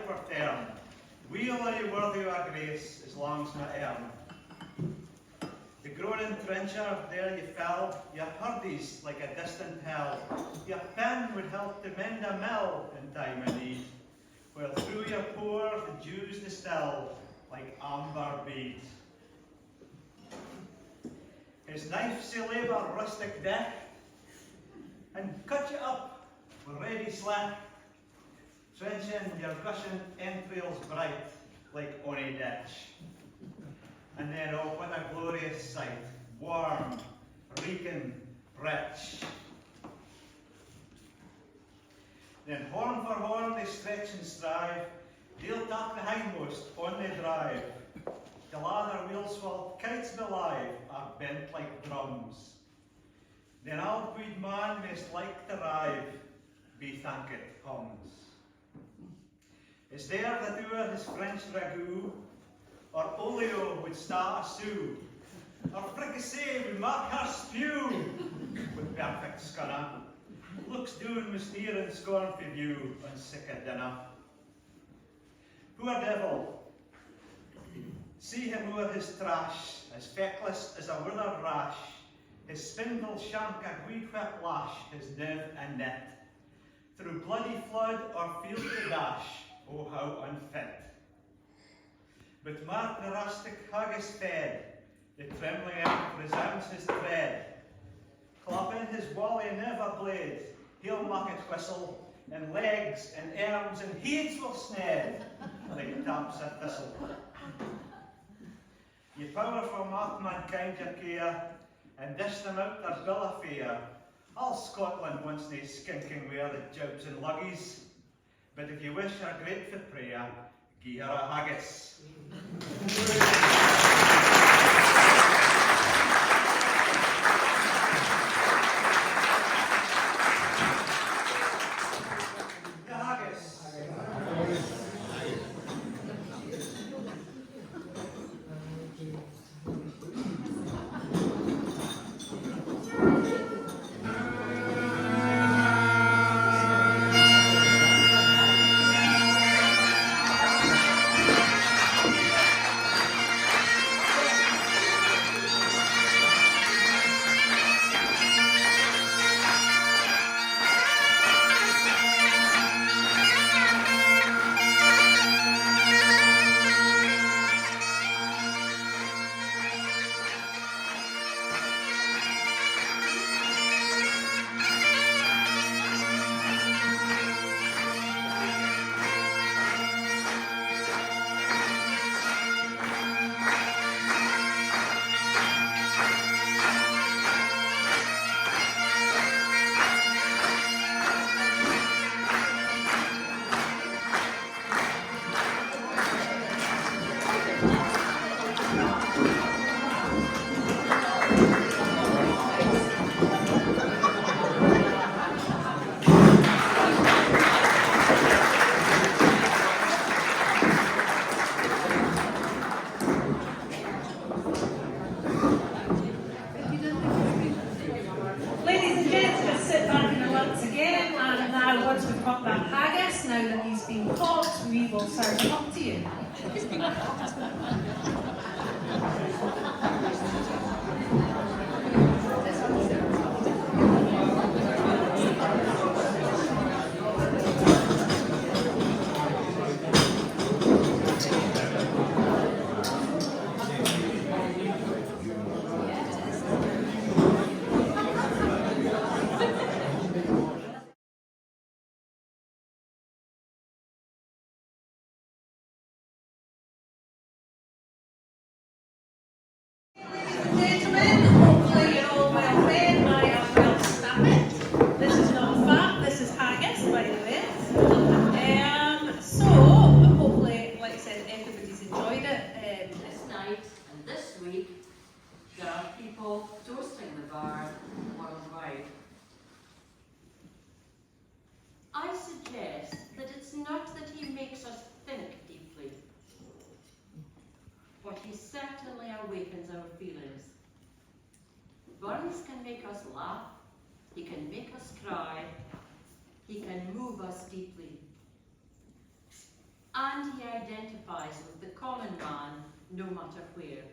for term. We'll you worthy of our grace, as long's my earn. The groaning trencher, there you fell, your hurdies like a distant hill. Your pen would help to mend a mill in time of need, while through your pore the dews distill like amber bead. His knife's a labour rustic deck, and cut you up with ready slack, trenching your gushing entrails bright like ony ditch. And then, oh, what a glorious sight, warm, reeking, rich. Then horn for horn they stretch and strive, they'll tap the hindmost on the drive. The ladder wheels while kites alive are bent like drums. Then old good man must like to rive, be thank it hums. Is there that o'er his French ragout, or olio would start a stew, or fricassee would mark her spew, with perfect scunner, looks down with sneer and scorn for view on sick a dinner. Poor devil, see him o'er his trash, as feckless as a withered rash, his spindle shank a wee whip lash, his niv and knit, through bloody flood or field to dash, oh how unfit. But mark the rustic haggis fed, the trembling earth resounds his tread. Clapping his wally never blade, he'll make it whistle, and legs and arms and heads will sned, like taps a thistle. Ye powerful mark mankind your care, and dish them out their bill of fare. All Scotland wants nae skinking wear the jibs and luggies, but if you wish her grateful prayer, gie her a haggis. The haggis. I suggest that it's not that he makes us think deeply, but he certainly awakens our feelings. Burns can make us laugh, he can make us cry, he can move us deeply. and he identifies with the common man no matter where.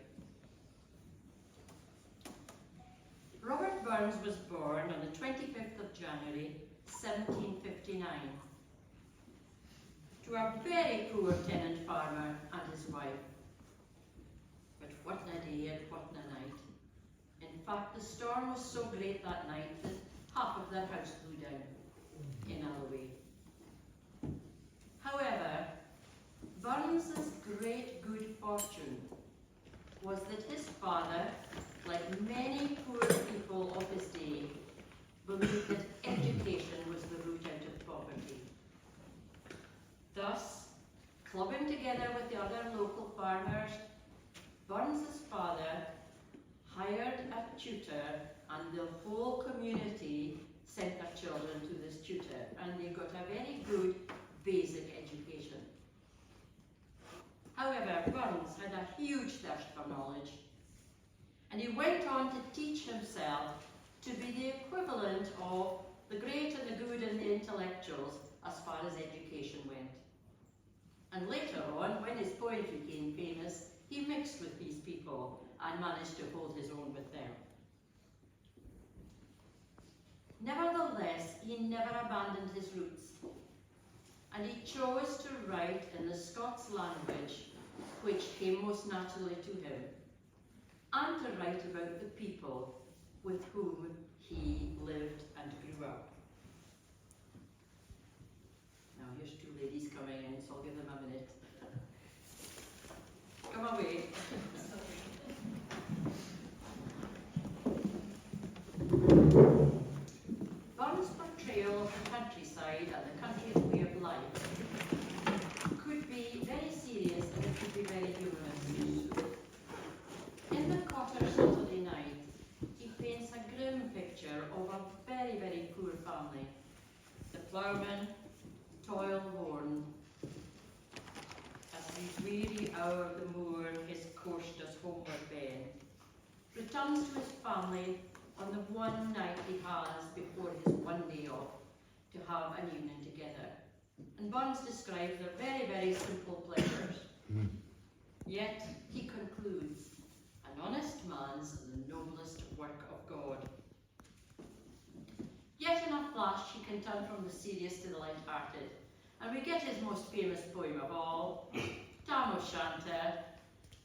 Robert Burns was born on the 25th of January 1759 to a very poor tenant farmer and his wife. But what a day and what a night. In fact, the storm was so great that night that half of their house blew down in Alloway. However, Burns's great good fortune was that his father, like many poor people of his day, believed that education was the route out of poverty. Thus, clubbing together with the other local farmers, Burns's father hired a tutor, and the whole community sent their children to this tutor, and they got a very good basic education. However, Burns had a huge thirst for knowledge, and he went on to teach himself to be the equivalent of the great and the good and the intellectuals as far as education went. And later on, when his poetry became famous, he mixed with these people and managed to hold his own with them. Nevertheless, he never abandoned his roots, and he chose to write in the Scots language, which came most naturally to him, and to write about the people with whom he lived and grew up. Now here's two ladies coming in, so I'll give them a minute. Come away. Burns' portrayal of the countryside and the country's way of life could be very serious and it could be very humorous. In The Cotter Saturday Night, he paints a grim picture of a very, very poor family. The ploughman, toil-worn, as the weary hour of the moor his course does homeward bend, returns to his family on the one night he has before his one day off to have an evening together. And Burns describes their very, very simple pleasures. Yet he concludes, an honest man's the noblest work of God. Yet in a flash he can turn from the serious to the light-hearted, and we get his most famous poem of all, Tam O'Shanter,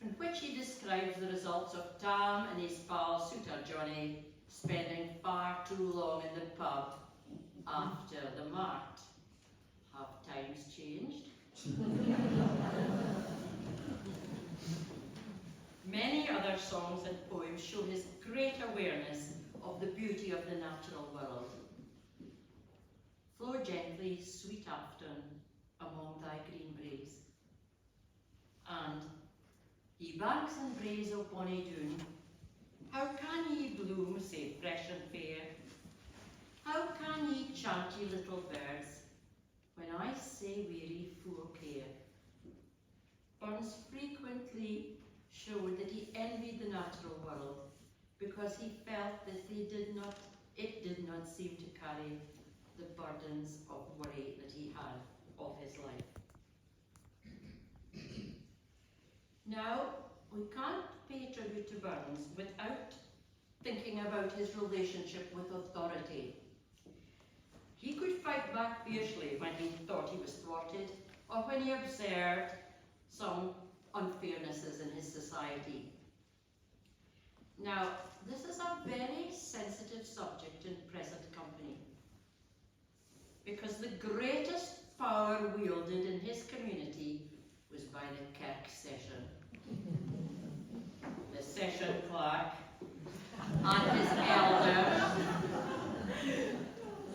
in which he describes the results of Tam and his pal Suitor Johnny spending far too long in the pub after the mart. Have times changed? Many other songs and poems show his great awareness of the beauty of the natural world. Flow gently, sweet Afton, among thy green braes. And ye banks and braes of bonny Doon, how can ye bloom sae fresh and fair? How can ye chant, ye little birds, when I say weary full of care? Burns frequently showed that he envied the natural world because he felt that it did not seem to carry the burdens of worry that he had of his life. Now, we can't pay tribute to Burns without thinking about his relationship with authority. He could fight back fiercely when he thought he was thwarted or when he observed some unfairnesses in his society. Now, this is a very sensitive subject in present company, because the greatest power wielded in his community was by the kirk session. The session clerk and his elders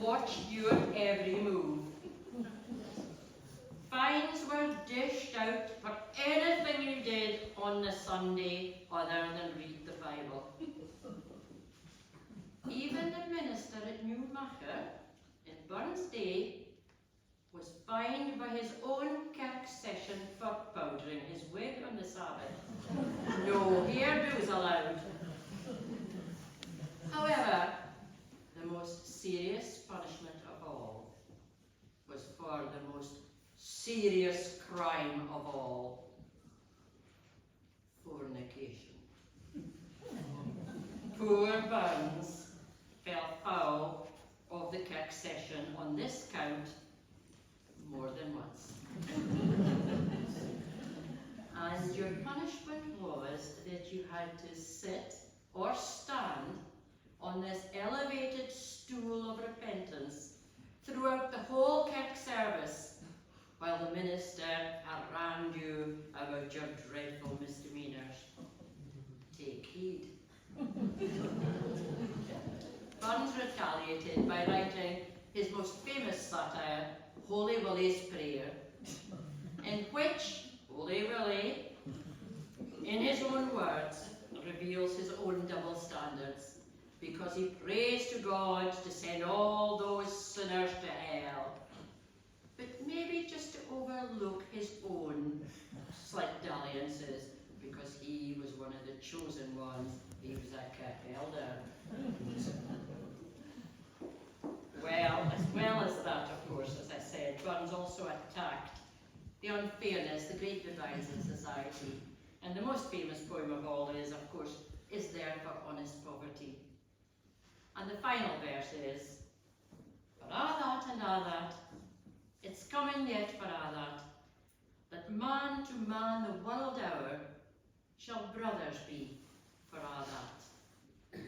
watched your every move. Fines were dished out for anything you did on the Sunday other than read the Bible. Even the minister at Newmacher in Burns' day was fined by his own kirk session for powdering his wig on the Sabbath. No hairdos allowed. However, the most serious punishment of all was for the most serious crime of all, fornication. Poor Burns fell foul of the kirk session on this count more than once. And your punishment was that you had to sit or stand on this elevated stool of repentance throughout the whole kirk service while the minister harangued you about your dreadful misdemeanours. Take heed. Burns retaliated by writing his most famous satire, Holy Willie's Prayer, in which Holy Willie, in his own words, reveals his own double standards, because he prays to God to send all those sinners to hell, but maybe just to overlook his own slight dalliances, because he was one of the chosen ones. He was a kirk elder. Well, as well as that, of course, as I said, Burns also attacked the unfairness, the great divides in society. And the most famous poem of all is, of course, Is There for Honest Poverty? And the final verse is, for a' that and a' that, it's coming yet for a' that man to man the world o'er shall brothers be for a' that.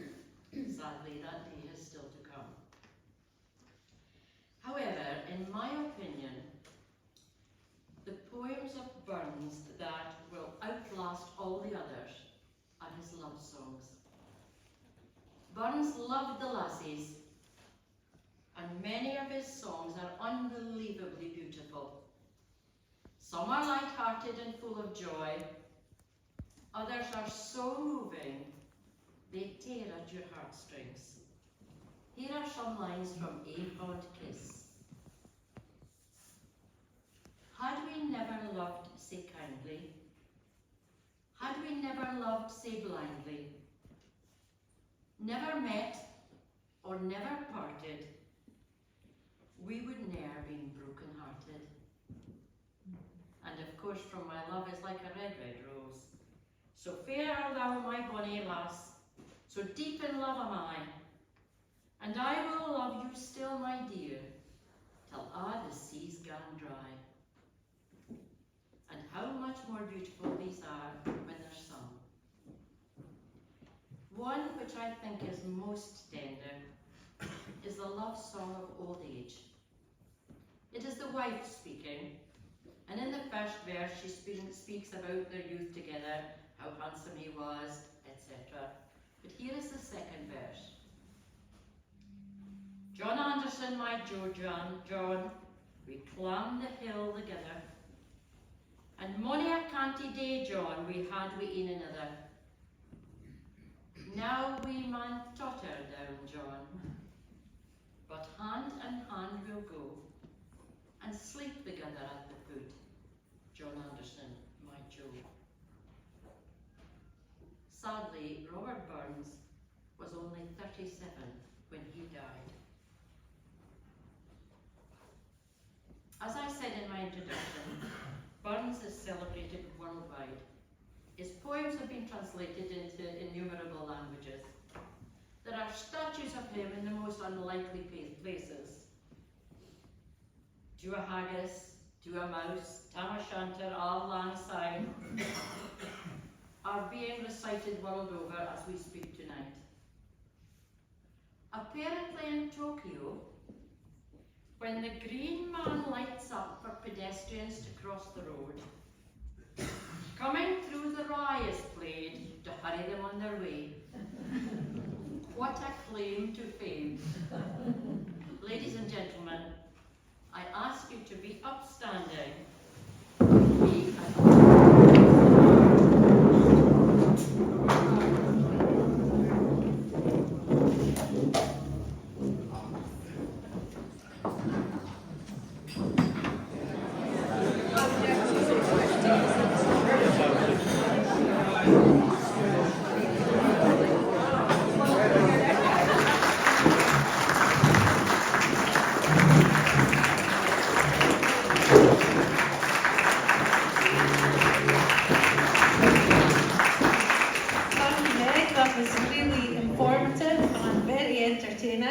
Sadly, that day is still to come. However, in my opinion, the poems of Burns that will outlast all the others are his love songs. Burns loved the lassies, and many of his songs are unbelievably beautiful. Some are light-hearted and full of joy. Others are so moving, they tear at your heartstrings. Here are some lines from A Fond Kiss. Had we never loved sae kindly, had we never loved sae blindly, never met or never parted, we would ne'er been broken-hearted. And of course, from my love is like a red, red rose. So fair art thou, my bonny lass, so deep in love am I, and I will love you still, my dear, till the sea's gone dry. And how much more beautiful these are when they're sung. One which I think is most tender is the love song of old age. It is the wife speaking, and in the first verse she speaks about their youth together, how handsome he was, etc. But here is the second verse. John Anderson, my John, we climb the hill together, and mony a canty day, John, we had wi' een another. Now we man totter down, John, but hand in hand we'll go, and sleep together at the foot. John Anderson, my Joe. Sadly, Robert Burns was only 37 when he died. As I said in my introduction, Burns is celebrated worldwide. His poems have been translated into innumerable languages. There are statues of him in the most unlikely places. To a haggis, to a mouse, tam o'shanter, all langside, are being recited world over as we speak tonight. Apparently in Tokyo, when the green man lights up for pedestrians to cross the road, coming through the rye is played to hurry them on their way. What a claim to fame. Ladies and gentlemen, I ask you to be upstanding.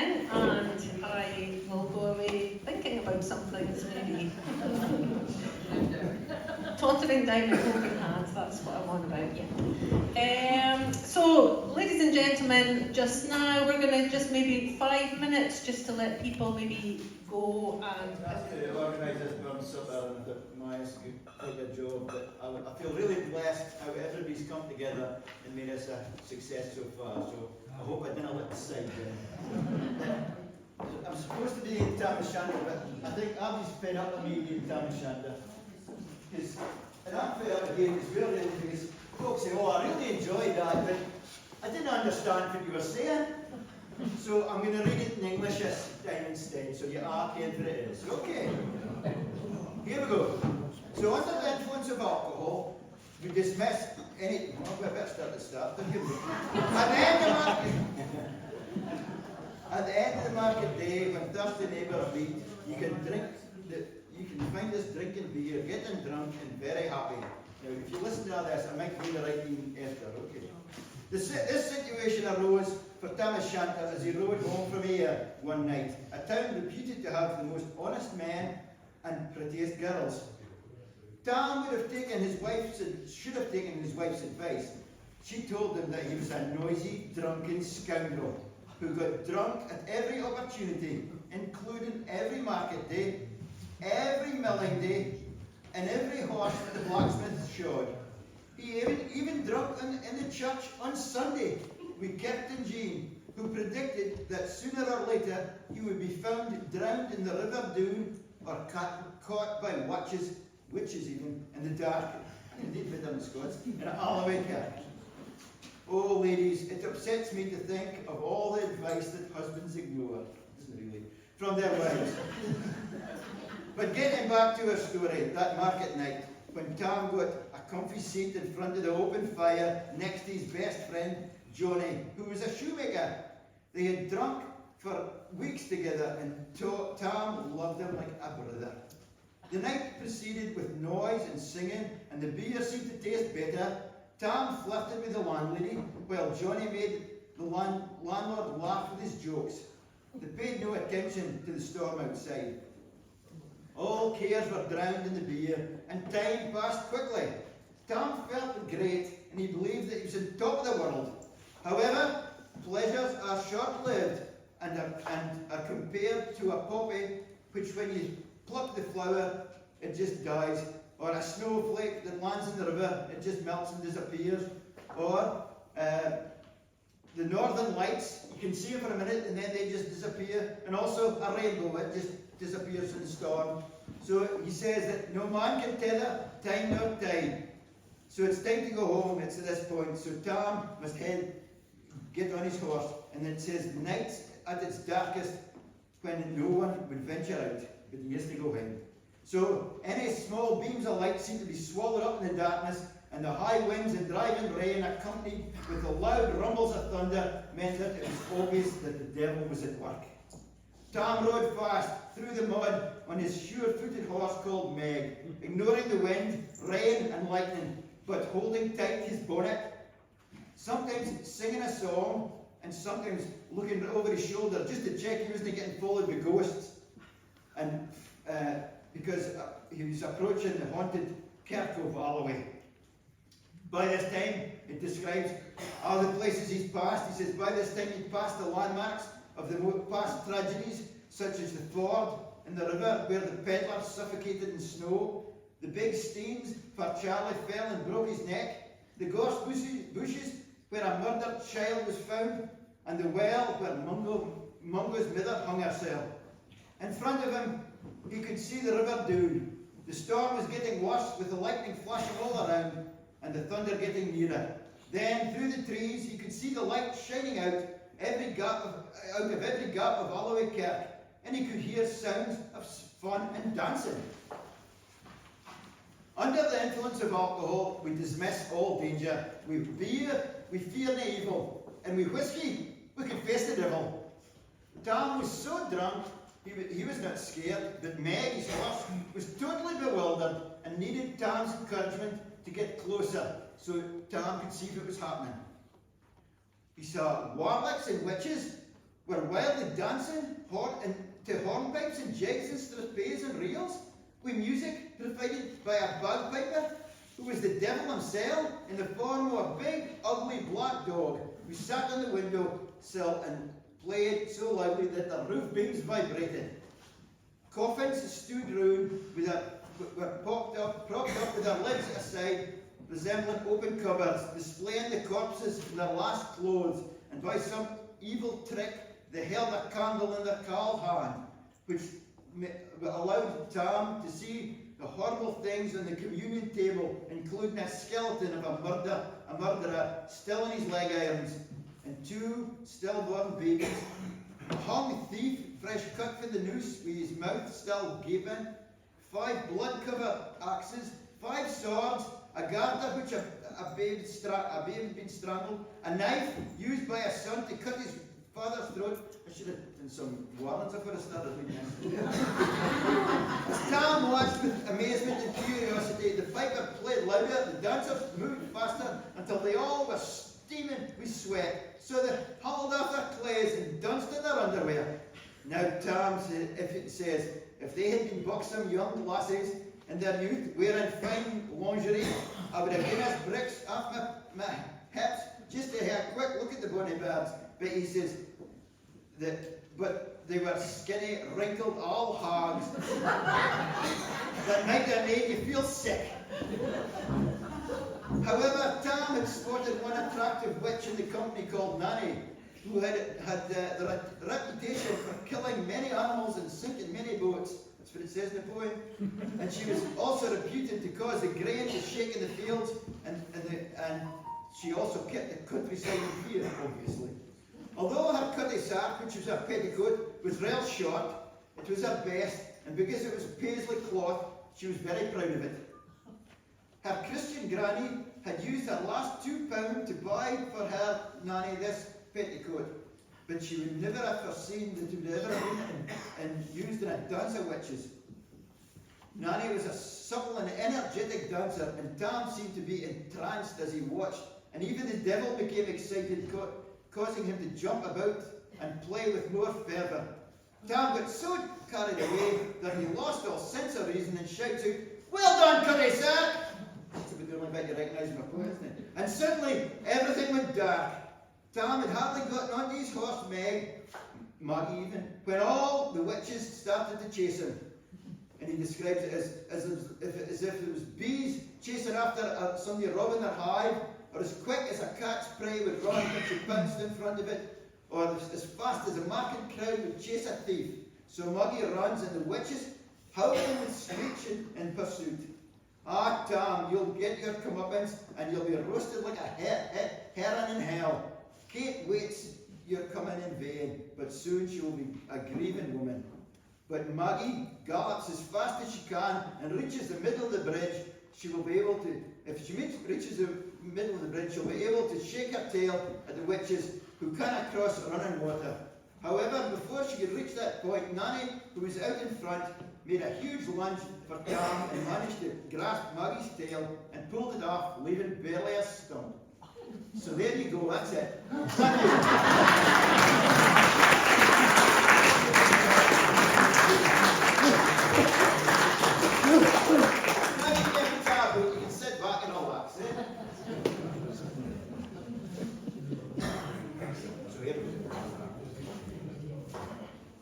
in, and I will go away thinking about some things, maybe. Tottering down with open hands, that's what I'm on about, yeah. So, ladies and gentlemen, just now we're going to just maybe 5 minutes just to let people maybe go and... I have to organise this burn supper, and I thought Maya's did a job, but I feel really blessed how everybody's come together and made us a success so far, so I hope I didn't let the side down. I'm supposed to be in Tamashanta, but I think Abby's fed up with me being Tamashanta. Because, and I'm fed up again, it's really because folks say, oh, I really enjoyed that, but I didn't understand what you were saying. So I'm going to read it in English this time instead, so you are paying for it is. Okay. Here we go. So under the influence of alcohol, we dismiss any... Oh, we better start at the start. At the end of the market day, when thirsty neighbours meet, you can find us drinking beer, getting drunk, and very happy. Now, if you listen to this, I might be the right thing after. Okay. This situation arose for Tamashanta as he rode home from here one night, a town reputed to have the most honest men and prettiest girls. Tam should have taken his wife's advice. She told him that he was a noisy, drunken scoundrel who got drunk at every opportunity, including every market day, every milling day, and every horse that the blacksmith shod. He even drunk in the church on Sunday with Captain Jean, who predicted that sooner or later he would be found drowned in the River Doon or caught by witches even, in the dark, indeed with them Scots, in Alloway Kirk. Oh ladies, it upsets me to think of all the advice that husbands ignore, doesn't it really, from their wives. But getting back to our story, that market night, when Tam got a comfy seat in front of the open fire next to his best friend, Johnny, who was a shoemaker. They had drunk for weeks together, and Tam loved him like a brother. The night proceeded with noise and singing, and the beer seemed to taste better. Tam flirted with the landlady, while Johnny made the landlord laugh with his jokes. They paid no attention to the storm outside. All cares were drowned in the beer, and time passed quickly. Tam felt great, and he believed that he was on top of the world. However, pleasures are short-lived and are compared to a poppy, which when you pluck the flower, it just dies, or a snowflake that lands in the river, it just melts and disappears, or the northern lights, you can see them for a minute and then they just disappear, and also a rainbow, it just disappears in the storm. So he says that no man can tether time nor tide. So it's time to go home, it's at this point. So Tam must get on his horse, and it says the night at its darkest when no one would venture out, but he has to go in. So any small beams of light seem to be swallowed up in the darkness, and the high winds and driving rain, accompanied with the loud rumbles of thunder, meant that it was obvious that the devil was at work. Tam rode fast through the mud on his sure-footed horse called Meg, ignoring the wind, rain and lightning, but holding tight his bonnet, sometimes singing a song, and sometimes looking over his shoulder just to check he wasn't getting followed by ghosts. And because he was approaching the haunted kirk of Alloway. By this time, it describes all the places he's passed. He says, by this time he'd passed the landmarks of the past tragedies, such as the ford in the river where the peddler suffocated in snow, the big steens where Charlie fell and broke his neck, the gorse bushes where a murdered child was found, and the well where Mungo's mother hung herself. In front of him, he could see the River Doon. The storm was getting worse, with the lightning flashing all around, and the thunder getting nearer. Then, through the trees, he could see the light shining out of every gap of Alloway Kirk, and he could hear sounds of fun and dancing. Under the influence of alcohol, we dismiss all danger. With beer, we fear no evil, and with whiskey, we confess the devil. Tam was so drunk, he was not scared, but Meg, his horse, was totally bewildered and needed Tam's encouragement to get closer so Tam could see what was happening. He saw warlocks and witches were wildly dancing to hornpipes and jigs and strathspeys and reels, with music provided by a bagpiper, who was the devil himself in the form of a big, ugly black dog, who sat on the window sill and played so loudly that the roof beams vibrated. Coffins stood round were propped up with their lids aside, resembling open cupboards, displaying the corpses in their last clothes, and by some evil trick they held a candle in their calf hand, which allowed Tom to see the horrible things on the communion table, including a skeleton of a murderer still in his leg irons, and 2 stillborn babies, a hung thief fresh cut from the noose with his mouth still gaping, 5 blood-covered axes, 5 swords, a garter which a babe had been strangled, a knife used by a son to cut his father's throat. I should have done some warnings before I started reading this. As Tom watched with amazement and curiosity, the piper played louder, the dancers moved faster until they all were steaming with sweat, so they hauled off their clothes and danced in their underwear. Now Tom says, if they had been buxom young lasses in their youth, wearing fine lingerie, I would have given us bricks off my hips just to have a quick look at the bonny birds. But he says but they were skinny, wrinkled old hogs that might have made you feel sick. However, Tom had spotted one attractive witch in the company called Nanny, who had the reputation for killing many animals and sinking many boats. That's what it says in the poem. And she was also reputed to cause the grain to shake in the fields, and she also kept the countryside in fear, obviously. Although her cutty sark, which was her petticoat, was real short, it was her best, and because it was paisley cloth, she was very proud of it. Her Christian granny had used her last £2 to buy for her Nanny this petticoat, but she would never have foreseen that it would ever have been used in a dance of witches. Nanny was a supple and energetic dancer, and Tom seemed to be entranced as he watched, and even the devil became excited, causing him to jump about and play with more fervour. Tom got so carried away that he lost all sense of reason and shouts out, "Well done, Cutty Sark!" That's the only bit you recognise my poem, isn't it? And suddenly everything went dark. Tom had hardly gotten onto his horse Maggie even, when all the witches started to chase him. And he describes it as if it was bees chasing after somebody robbing their hive, or as quick as a cat's prey would run when she pounced in front of it, or as fast as a market crowd would chase a thief. So Maggie runs, and the witches howling and screeching in pursuit. Ah, Tom, you'll get your comeuppance, and you'll be roasted like a heron in hell. Kate waits your coming in vain, but soon she will be a grieving woman. But Maggie gallops as fast as she can and reaches the middle of the bridge. She will be able to, if she reaches the middle of the bridge, she'll be able to shake her tail at the witches who cannot cross running water. However, before she could reach that point, Nanny, who was out in front, made a huge lunge for Tom and managed to grasp Maggie's tail and pulled it off, leaving barely a stump. So there you go, that's it. Now you get the taboo, you can sit back and relax, eh? So here we go.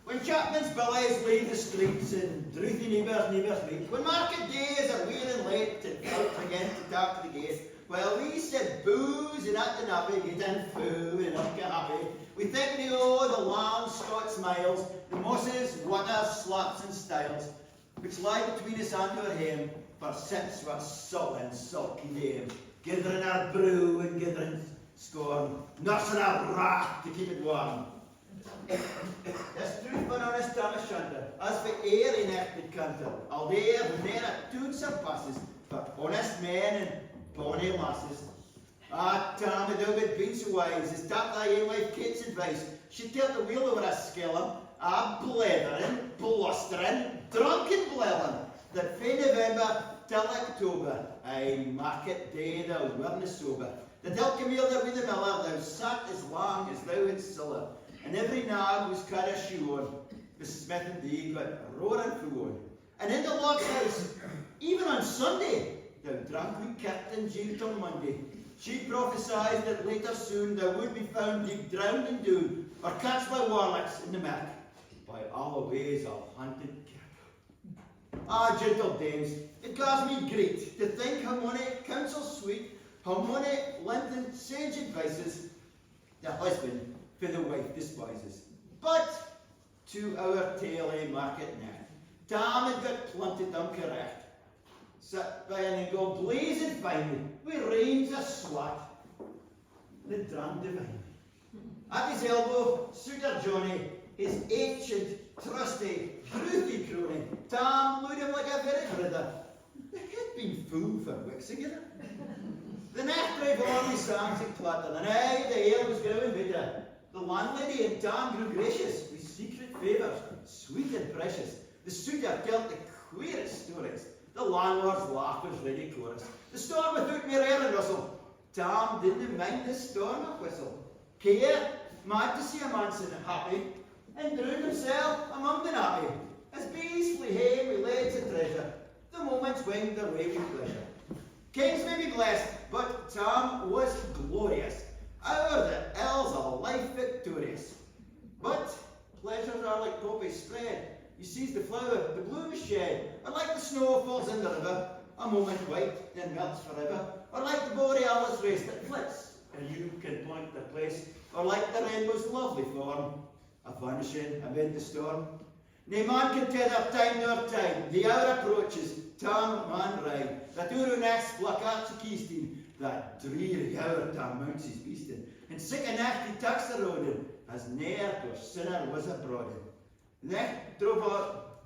When Chapman's billies leave the streets and drouthy neighbours meet, when market days are wearing late and out again to tap the gate, while we sit boozing at the nappy, getting foo and up happy, we think we owe the long Scots miles, the mosses, waters, slaps and styles, which lie between us and our hame, for since we're sullen, sulky dame, gathering our brew and gathering scorn, nursing our wrath to keep it warm. This truth van honest Thomas Shunter, as for airy necked canter, al there men at tune surpasses, for honest men and bonny lasses. Ah, Tom, thou had been so wise as tap thy ain wife Kate's advice. She tilt the wheel over a skellum, blethering, blustering, drunken blelling, that fae November till October, aye, market day thou werena sober. The dilk meal there with the miller, thou sat as long as thou hadst siller, and every nag was cut a shoe on. Mrs. Smith and they got roaring fool on. And in the Lord's house, even on Sunday, thou drank we kept and jailed till Monday. She prophesied that later soon thou would be found deep drowned in doom, or catched by warlocks in the Mac, by all ways of haunted kirk. Ah, gentle dames, it gives me great to think how many counsels sweet, how many lengthened sage advices the husband for the wife despises. But to our tale a market now. Tam had got planted uncorrect. Sat by an go blazing finely, with reins a swat. The drum divine. At his elbow, Suitor Johnny, his ancient, trusty, truthy crony. Tam looked him like a very brother. They had been fool for weeks together. The next brave army songs and clatter, and aye, the air was growing bitter. The landlady and Tam grew gracious, with secret favours, sweet and precious. The suitor told the queerest stories. The landlord's laugh was ready chorus. The storm without mere air and rustle. Tam didn't mind the storm of whistle. Care, mad to see a man so happy, and drowned himself among the nappy. As bees flee home with legs of treasure, the moments winged their way with pleasure. Kings may be blessed, but Tam was glorious. O'er the ills of life victorious. But pleasures are like poppy spread. You seize the flower, the bloom is shed, or like the snow falls in the river, a moment white, then melts forever, or like the borealis race that flits, and you can point the place, or like the rainbow's lovely form, a vanishing amid the storm. Nae man can tether time nor tide, the hour approaches, Tam man ride, that uru next placards a keystone, that dreary hour Tam mounts his beastin, and sick a nacht he tucks the road in, as ne'er or sinner was abroad in. Then drove out.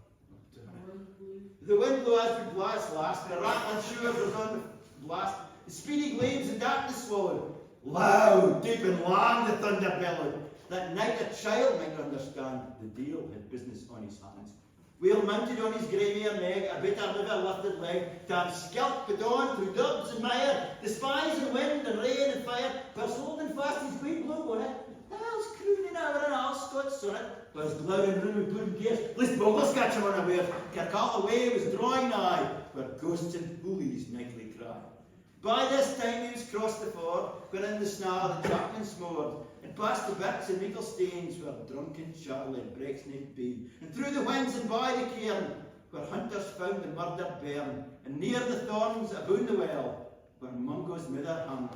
The wind blew as we blast last, the rattling shores was on the blast, the speedy gleams and darkness swallowed. Loud, deep and long the thunder bellowed, that night a child might understand the deal had business on his hands. Wheel mounted on his grey mare nag, a bitter liver lifted leg, Tam skelped on through dubs and mire, despising wind and rain and fire, purse holding fast his great blue bonnet, the bells crooning over an all Scots sonnet, was glowering room with good gears, lest boggles catch him unaware, Kirkall away was drawing nigh, where ghosts and bullies nightly cry. By this time he was crossed the ford, wherein the snarl the chaplain smored, and past the birks and meikle stains where drunken Charlie breaks nae bay, and through the winds and by the cairn, where hunters found the murdered bairn, and near the thorns aboon the well, where Mungo's mither hanged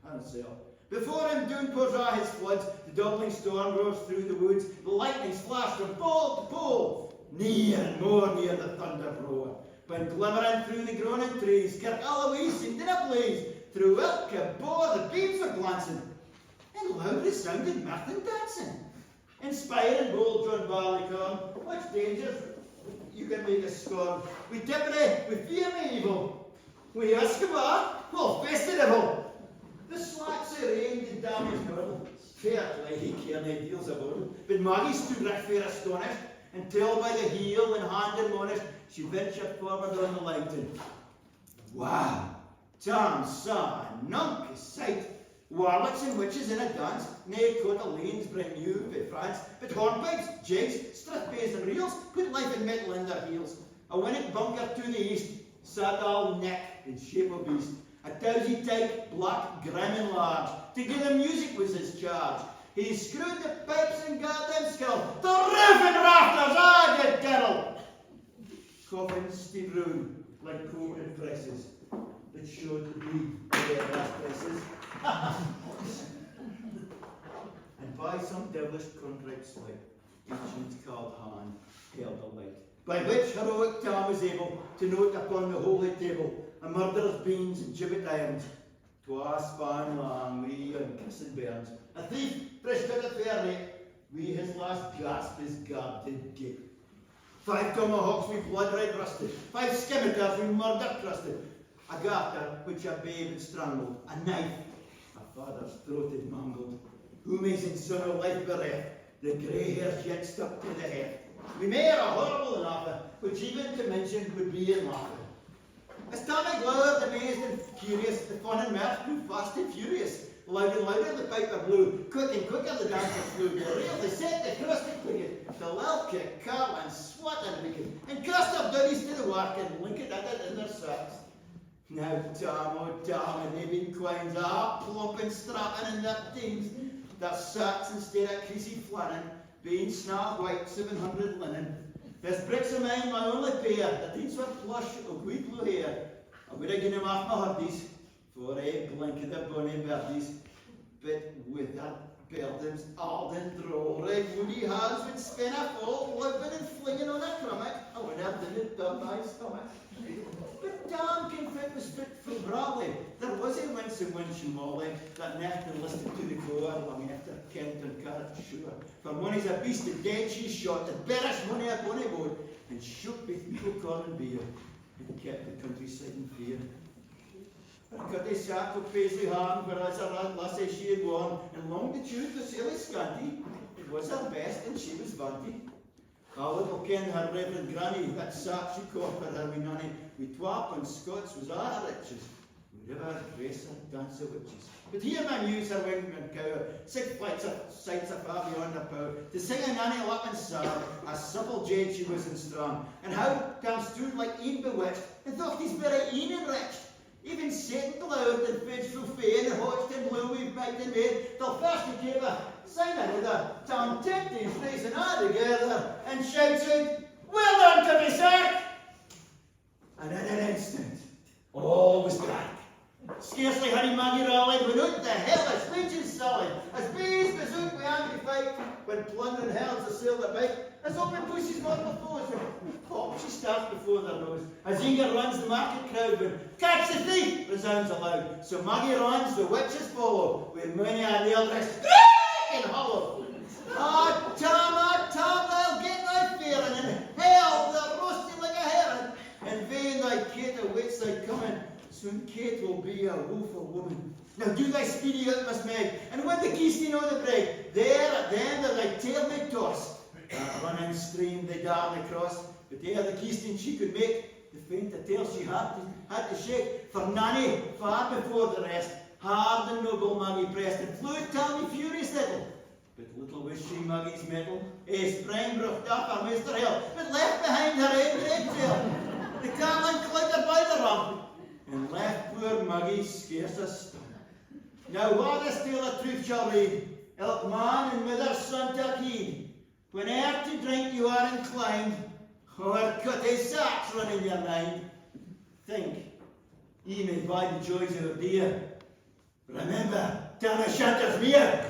herself. Before him doon pours his floods, the doubling storm roars through the woods, the lightnings flash from pole to pole, near and more near the thunder roar. When glimmering through the groaning trees, Kirkall away seemed in a blaze, through ilk and bore the beams were glancing, and loud resounded mirth and dancing. Inspiring bold John Barleycorn, which dangers you can make us scorn. We Tipperary, we fear me evil, we Escobar, we'll face the devil. The slats arraigned in damaged girdle, fairly he care nae deals aboard, but Maggie stood right fair astonished, until by the heel and hand admonished, she ventured forward on the lighting. Wow! Tam saw a nunk sight. Warlocks and witches in a dance, nae Coeur d'Alene's brand new by France, but hornpipes, jigs, strathbays and reels put life and metal in their heels. A winnock bunker to the east, sat all neck in shape of beast. A towsy tyke, black, grim and large, to give him music was his charge. He screwed the pipes and got them skill, the roof and rafters, ah, good girl! Coffins stood round like coated presses that showed the bleed of their last presses. And by some devilish contract sleight, ancient called hand held a light, by which heroic Tam was able to note upon the holy table a murderer's beans and gibbet irons, twa span long, wee and kissing bairns, a thief fresh out of fair rate, wee his last gasp his gab did gape. 5 tomahawks with blood red rusted, 5 scimitars with murder crusted, a garter which a babe had strangled, a knife a father's throat had mangled, whom his in son of life bereft, the grey hairs yet stuck to the head. We made a horrible enough, which even to mention would be in laughter. As Tommy glowered, amazed and curious, the fun and mirth grew fast and furious. Louder and louder the piper blew, quick and quicker the dancer flew. The rail they set the crusty cricket, the Lilkick, Carlin, Swat and Wicked, and Christoph Dunnies to the work and Lincoln at it in their sacks. Now Tom, oh Tom, and they've been quines, plump and strapping in their teens, their sacks instead of creasy flannin, being snarl white 700 linen. There's bricks of mine, my only pair, the teens were plush of wheat blue hair. I would have given him off my hurdies, for a blink of the bonny birdies, but with their burdens hard and droll, red woody hands would spin a fall, living and flinging on a crummock, I would have done it down my stomach. But Tom Kingfit was fit for Bradley. There was a winsome winch in Molly that never enlisted to the core long after Kent and Carrot sure. For money's a beast of dead she shot, the bearish money upon a boat, and shook with people corn and beer, and kept the countryside in fear. I cut a sack of Paisley ham, whereas a rat lassie she had worn, and longitude was silly scanty. It was her best, and she was vanity. A little ken her reverend granny, that sack she caught for her wee nanny, with twap and Scots was all her riches. River, racer, dancer, witches. But here my muse, her wingman cow, 6 flights of sights of far beyond her power, to sing a nanny lap and sob, a supple jade she was and strong, and how Tom stood like Ian bewitched, and thought he's very Ian enriched. Even Satan loud and faithful fair, and hodged and blue we've made and made, till first he gave a sign another, Tom tipped his face and all together, and shouted, "Well done, Commissar!" And in an instant, all was black. Scarcely had he Maggie rallied, when out the hellish legion sullied, as bees bazook with angry fight, when plundering hells assail the bite, as open pushes mortal foes, and pop she starts before their nose, as Inga runs the market crowd, when "Catch the thief!" resounds aloud, so Maggie runs, the witches follow, with many a nail wrist and hollow. Ah, Tom, thou get thy fearing, and hell, they'll roast thee like a herring, and vain thy Kate awaits thy coming. Soon Kate will be a woeful woman. Now do thy speedy utmost, Meg, and when the keesteen o' the breg, there at the end of thy tail they toss. That running stream they darna cross, but ere the keesteen she could make, the faint a tail she had to shake, for Nanny, far before the rest, hard and noble Maggie pressed, and flew at Tommy furious little. But little was she Maggie's mettle, sprang brocht up her Mr. Hill, but left behind her head red tail. The Carlin clinkered by the rump, and left poor Maggie scarce a stump. Now what this tale of truth shall read, ilk man and mother's son take heed. Whene'er to drink you are inclined, or cut a sacks run in your mind, think, ye may buy the joys of a beer. Remember, Tanner Shanter's mere.